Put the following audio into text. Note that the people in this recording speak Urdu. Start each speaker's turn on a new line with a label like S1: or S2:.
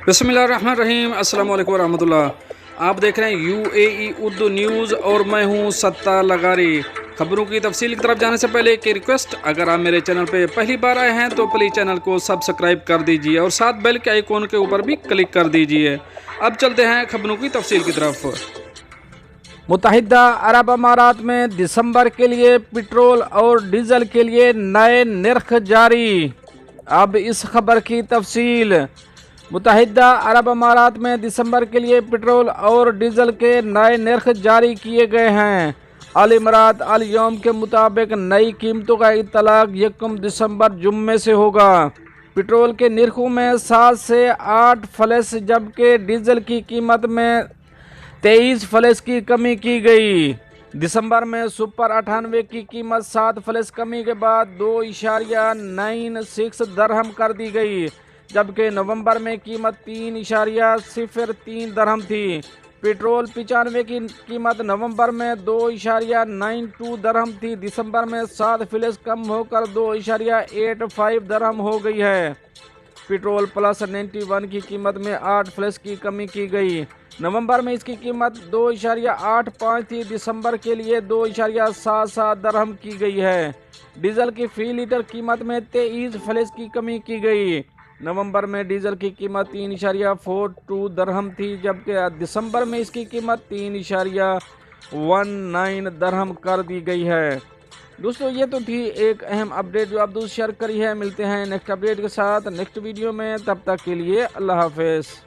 S1: بسم اللہ الرحمن الرحیم۔ السلام علیکم ورحمۃ اللہ۔ آپ دیکھ رہے ہیں UAE اردو نیوز اور میں ہوں ستار لغاری۔ خبروں کی تفصیل کی طرف جانے سے پہلے ایک ریکویسٹ، اگر آپ میرے چینل پہ پہلی بار آئے ہیں تو پلیز چینل کو سبسکرائب کر دیجئے اور ساتھ بیل کے آئیکن کے اوپر بھی کلک کر دیجئے۔ اب چلتے ہیں خبروں کی تفصیل کی طرف۔
S2: متحدہ عرب امارات میں دسمبر کے لیے پٹرول اور ڈیزل کے لیے نئے نرخ جاری۔ اب اس خبر کی تفصیل۔ متحدہ عرب امارات میں دسمبر کے لیے پٹرول اور ڈیزل کے نئے نرخ جاری کیے گئے ہیں۔ الامارات الیوم کے مطابق نئی قیمتوں کا اطلاق 1 دسمبر جمعے سے ہوگا۔ پٹرول کے نرخوں میں 7 سے 8 فلس جبکہ ڈیزل کی قیمت میں 23 فلس کی کمی کی گئی۔ دسمبر میں سپر 98 کی قیمت 7 فلس کمی کے بعد 2.96 درہم کر دی گئی، جبکہ نومبر میں قیمت 3.03 درہم تھی۔ پٹرول 95 کی قیمت نومبر میں 2.92 درہم تھی، دسمبر میں 7 فلس کم ہو کر 2.85 درہم ہو گئی ہے۔ پٹرول پلس 91 کی قیمت میں 8 فلس کی کمی کی گئی، نومبر میں اس کی قیمت 2.85 تھی، دسمبر کے لیے 2.77 درہم کی گئی ہے۔ ڈیزل کی فی لیٹر قیمت میں 23 فلس کی کمی کی گئی، نومبر میں ڈیزل کی قیمت 3.42 درہم تھی، جبکہ دسمبر میں اس کی قیمت 3.19 درہم کر دی گئی ہے۔ دوستو یہ تو تھی ایک اہم اپڈیٹ جو آپ دوست شیئر کری ہے۔ ملتے ہیں نیکسٹ اپڈیٹ کے ساتھ نیکسٹ ویڈیو میں، تب تک کے لیے اللہ حافظ۔